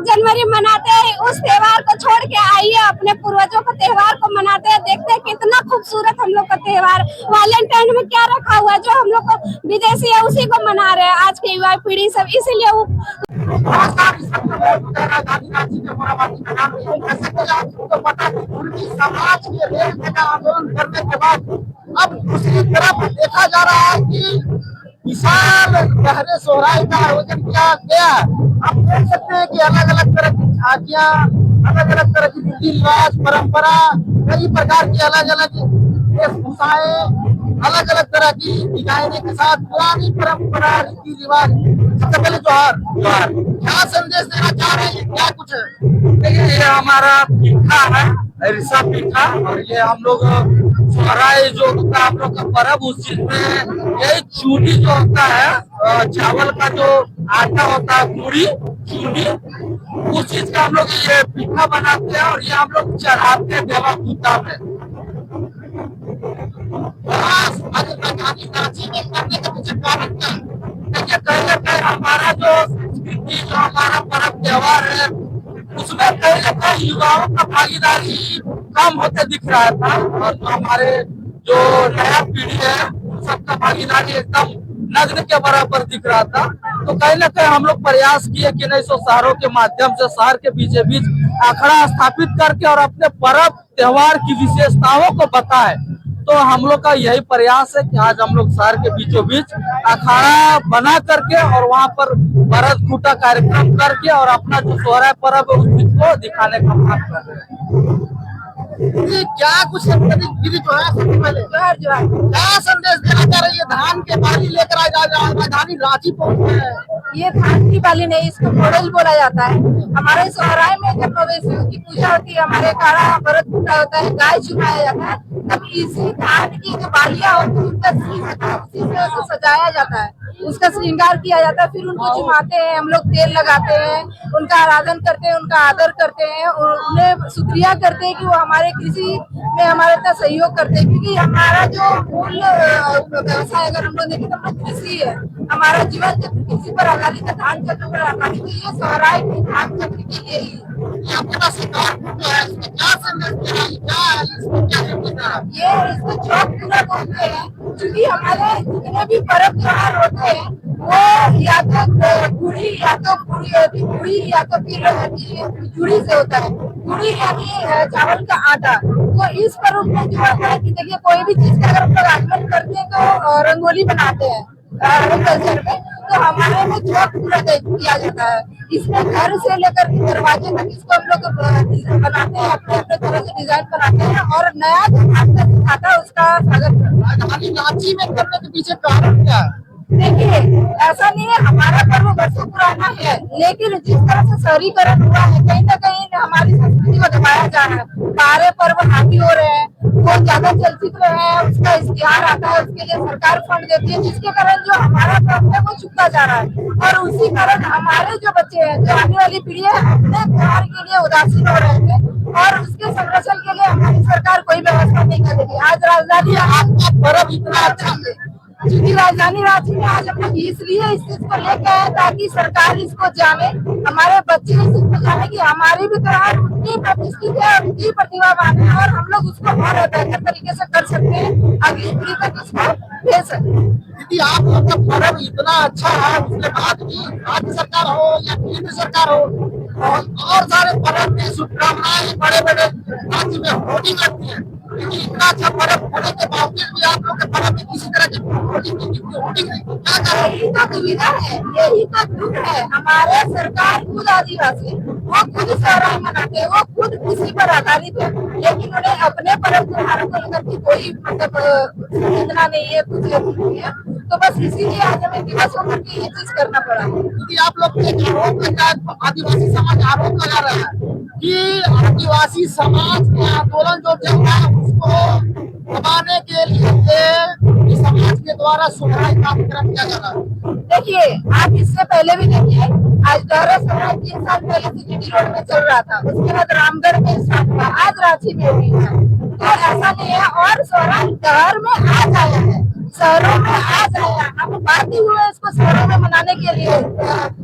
1 जनवरी मनाते हैं, उस त्योहार को छोड़ के आइए अपने पूर्वजों के त्योहार को मनाते हैं। देखते हैं कितना खूबसूरत हम लोग का त्योहार। वैलेंटाइन में क्या रखा हुआ है, जो हम लोग को विदेशी है उसी को मना रहे हैं आज की युवा पीढ़ी सब, इसीलिए वो समाज के रेल का आंदोलन करने के बाद अब दूसरी तरफ देखा जा रहा है कि विशाल गहरे सोहराय का आयोजन किया गया। आप देख सकते हैं कि अलग अलग तरह की झांकियां, अलग अलग तरह की रीति रिवाज, परंपरा, कई प्रकार की अलग अलग वेशभूषाएं, अलग अलग तरह की डिजाइनिंग के साथ पुरानी परंपरा, रीति रिवाज। सबसे पहले जोहार। जोहार। क्या संदेश देना चाह रहे हैं, क्या कुछ देखिए, ये हमारा पीठा है, रिसा पीठा, और ये हम लोग सोहराय जो होता है हम लोग का पर्व, उस चीज में यही चूड़ी जो होता है, चावल का जो आटा होता है, पूरी चूड़ी, उस चीज का हम लोग ये पीठा बनाते हैं और ये हम लोग चढ़ाते हैं देवा पूजा में। देखिए, कहीं ना कहीं हमारा जो संस्कृति, जो हमारा पर्व त्योहार है, उसमें कहीं ना कहीं युवाओं का भागीदारी कम होते दिख रहा था, और जो हमारे जो नया पीढ़ी है उन सबका भागीदारी एकदम नग्न के बराबर दिख रहा था। तो कहीं ना कहीं हम लोग प्रयास किए कि नहीं, सो शहरों के माध्यम से शहर के बीचे बीच अखाड़ा स्थापित करके और अपने पर्व त्योहार की विशेषताओं को बताएं। तो हम लोग का यही प्रयास है कि आज हम लोग शहर के बीचों बीच अखाड़ा बना करके और वहाँ पर भरत कूटा कार्यक्रम करके और अपना जो सोहराय पर्व है उस चीज को दिखाने का काम कर रहे हैं। क्या कुछ दीदी जो है, सबसे पहले क्या संदेश देना चाह रही है? धान के बाली लेकर आ जा रहा है, राजधानी रांची पहुंचे है। ये धान की बाली नहीं, इसको मोड़ल बोला जाता है। हमारे सोहराय में जब मवेशियों की पूजा होती है, हमारे काढ़ा भरत पूजा होता है, गाय चुराया जाता है, तब इसी धान की जो बालियां होती है उनका उसी से सजाया जाता है, उसका श्रृंगार किया जाता है। फिर उनको चुमाते हैं, हम लोग तेल लगाते हैं, उनका आराधन करते हैं, उनका आदर करते हैं, उन्हें शुक्रिया करते हैं कि वो हमारे कृषि में हमारे इतना सहयोग करते हैं, क्योंकि हमारा जो मूल व्यवसाय अगर हम लोग देखें तो हम लोग कृषि है, हमारा जीवन चक्र कृषि पर आधारित है, धान चक्र पर आधारित है। ये सोहराय भी धान चक्र के लिए ही ये इसको चौक पूरा बोलते हैं, क्योंकि हमारे जितने भी पर्व त्योहार होते हैं वो या तो गुड़ी या तो गुड़ी या तो फिर जुड़ी से होता है। गुड़ी यानी चावल का आटा। तो इस पर्व में जो होता है कि देखिए, कोई भी चीज का अगर हम लोग आगमन करते हैं तो रंगोली बनाते हैं कल्चर में, तो हमारे में चौक पूरा किया जाता है। इसमें घर से लेकर दरवाजे तक इसको हम लोग बनाते हैं, अपने अपने तरह से डिजाइन बनाते हैं और नया जो खाता है उसका स्वागत करते हैं। रांची में करने के पीछे कारण क्या है? देखिए, ऐसा नहीं है, हमारा पर्व वर्षों पुराना है, लेकिन जिस तरह से शहरीकरण हुआ है, कहीं ना कहीं हमारी संस्कृति को दबाया जा रहा है। सारे पर्व हावी हो रहे हैं, वो ज्यादा चलचित्र है, उसका इश्तिहार आता है, उसके लिए सरकार फंड देती है, जिसके कारण जो हमारा पर्व है वो छूटता जा रहा है। और उसी कारण हमारे जो बच्चे हैं, जो आने वाली पीढ़ी है, अपने त्योहार के लिए उदासीन हो रहे थे, और उसके संरक्षण के लिए हमारी सरकार कोई व्यवस्था नहीं कर रही। आज राजधानी आपका पर्व इतना अच्छा है क्योंकि राजधानी रांची में आज हम लोग इसलिए इस चीज को लेके आए ताकि सरकार इसको जाने, हमारे बच्चे इस चीज को जाने कि हमारी भी त्योहार उतनी प्रतिष्ठित है, उतनी प्रतिभावान है, और हम लोग उसको और बेहतर तरीके से कर सकते हैं, अगली पीढ़ी तक इसको दे सकते हैं। दीदी, आप लोग का पर्व इतना अच्छा है, उसके बाद भी राज्य सरकार हो या केंद्र सरकार हो और सारे पर्व की शुभकामनाएं बड़े बड़े राज्य में होर्डिंग लगती है, क्योंकि इतना अच्छा पर्व होने के बावजूद भी आप लोग के पर्व में किसी तरह की होर्डिंग नहीं, क्या करें? यही तो दुविधा है, यही तो दुख है। हमारे सरकार खुद आदिवासी, वो खुद सोहराय मनाते हैं, वो खुद कृषि पर आधारित है, लेकिन उन्हें अपने पर्व त्योहारों को लेकर के कोई मतलब संवेदना नहीं है, कुछ नहीं है। तो बस इसीलिए आज हमें दिवस होकर के ये चीज करना पड़ा। क्योंकि आप लोग एक आरोप लगा, आदिवासी समाज आरोप लगा रहा है कि आदिवासी समाज के आंदोलन जो चल रहा है उसको दबाने के लिए समाज के द्वारा सोहराय कार्यक्रम किया जा रहा है। देखिए, आप इससे पहले भी देखिए, आज दौरा सोहराय 3 साल पहले सिटी रोड में चल रहा था, उसके बाद रामगढ़ में स्टार्ट हुआ, आज रांची में भी है। तो ऐसा नहीं है, और सोहराय शहर में आज आया है, शहरों में आ जाए, हम बात ही हुए इसको शहरों में मनाने के लिए,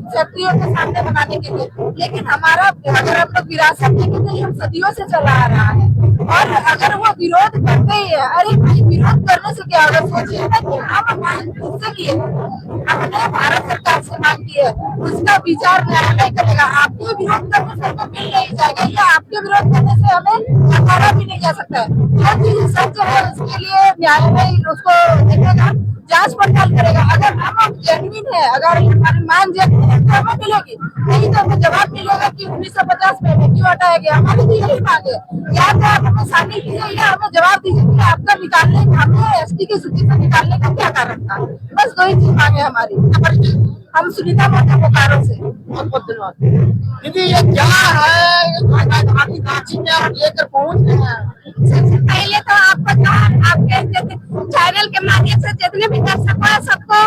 फैक्ट्रियों के सामने मनाने के लिए। लेकिन हमारा अगर आप लोग विरासत देखें तो ये हम सदियों से चला आ रहा है। और अगर वो विरोध करते ही है, अरे भाई विरोध करने से क्या होगा, सोचिए ना कि हम किससे किए, हमने भारत सरकार से मांग की है, उसका विचार न्यायालय करेगा। आपके विरोध करने से हमें मिल नहीं जाएगा, या आपके विरोध करने से हमें हटाया भी नहीं जा सकता है। जो चीज सच है उसके लिए न्यायालय उसको देखेगा, जांच पड़ताल करेगा। अगर हम जेन्युइन है, अगर हमारी मांग जेन्युइन है तो हमें मिलेगी, नहीं तो हमें जवाब मिलेगा कि 1950 में हमें क्यों हटाया गया। हमारी तो यही मांग है, या तो आप हमें शामिल कीजिए या हमें जवाब दीजिए कि आपका निकालने, हमें एसटी की सूची से निकालने का क्या कारण था। बस दो ही चीज मांगे हमारी। हम सुनीता मोटा बोकारो से। बहुत बहुत धन्यवाद दीदी। ये क्या है राजधानी रांची में आप लेकर पहुंच गए हैं? सबसे पहले तो आपको आपके चैनल के माध्यम से जितने भी दर्शक हैं सबको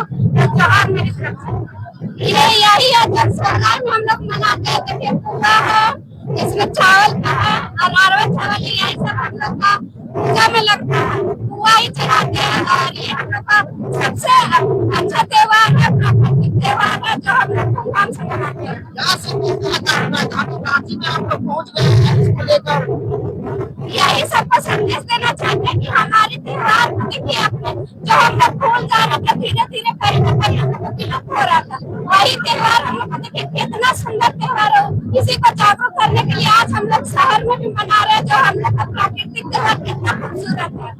जोहार मेरी तरफ से। ये यही है जब सोहराय में हम लोग मनाते हैं, देखिए पूजा है, इसमें चावल का है और अरवा चावल यही सब हम लोग का पूजा में लगता है, पुआ ही चढ़ाते हैं। और ये हम लोग का सबसे अच्छा त्योहार है, प्राकृतिक त्योहार है जो हम लोग धूमधाम से मनाते हैं। क्या राजधानी रांची में आप लोग पहुंच गए हैं इसको लेकर? यही सबको संदेश देना चाहते हैं कि हमारे त्योहार को देखिए, अपने जो हम लोग भूल जा रहे थे, धीरे धीरे कहीं ना कहीं हम लोग को विलुप्त हो रहा था, वही त्योहार हम लोग को देखिए कितना सुंदर त्योहार है। इसी को जागरूक करने के लिए आज हम लोग शहर में भी मना रहे हैं, जो हम लोग का प्राकृतिक त्योहार कितना खूबसूरत है।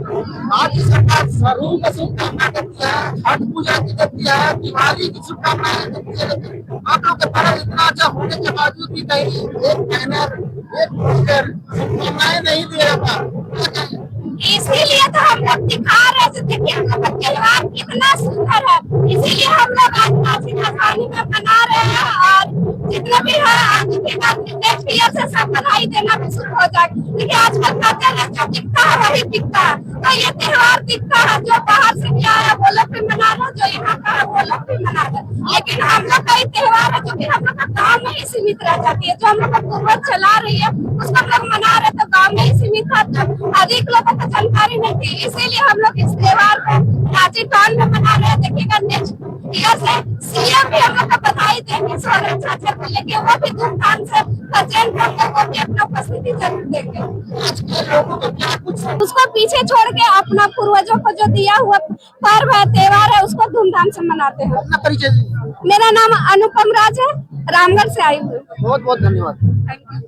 राज्य सरकार सरू का शुभकामना करती है, छठ पूजा की करती है, दिवाली की शुभकामनाएं करती है, लेकिन आप लोग के पर्व इतना अच्छा होने के बावजूद भी कहीं एक बैनर, एक पोस्टर शुभकामनाएं नहीं दे रहा। इसीलिए तो हम लोग दिखा रहे हैं, देखिए हम लोग का त्योहार कितना सुंदर है, इसीलिए हम लोग आज काशी राजधानी में मना रहे हैं। और जितने भी है आज के बाद नेक्स्ट ईयर से सब बधाई देना भी शुरू हो जाएगी। देखिए आजकल का चैनल जो दिखता है वही दिखता है, तो ये त्योहार दिखता है, जो बाहर से भी आया वो लोग भी मना रहे, जो यहाँ का है वो लोग भी मना रहे। लेकिन हम लोग का त्योहार है जो कि हम लोग का गाँव में ही सीमित रह जाती है, जो हम लोग का पूर्वज चला रही है उसको हम लोग मना रहे, तो गाँव में ही सीमित था, तो अधिक लोगों को जानकारी नहीं थी। इसीलिए हम लोग इस त्योहार को रांची टाउन में मना रहे हैं। देखिएगा नेक्स्ट ईयर से सीएम भी हम लोग का बधाई देंगे, सोहराय चाचा को लेके वो भी धूमधाम से प्रेजेंट होंगे, वो भी अपना उपस्थिति जरूर देंगे। आज के लोगों को क्या कुछ उसको पीछे छोड़ के अपना पूर्वजों को जो दिया हुआ पर्व है, त्योहार है, उसको धूमधाम से मनाते हैं। अपना परिचय दीजिए। मेरा नाम अनुपम राज है, रामगढ़ से आई हूँ। बहुत बहुत धन्यवाद। Thank you.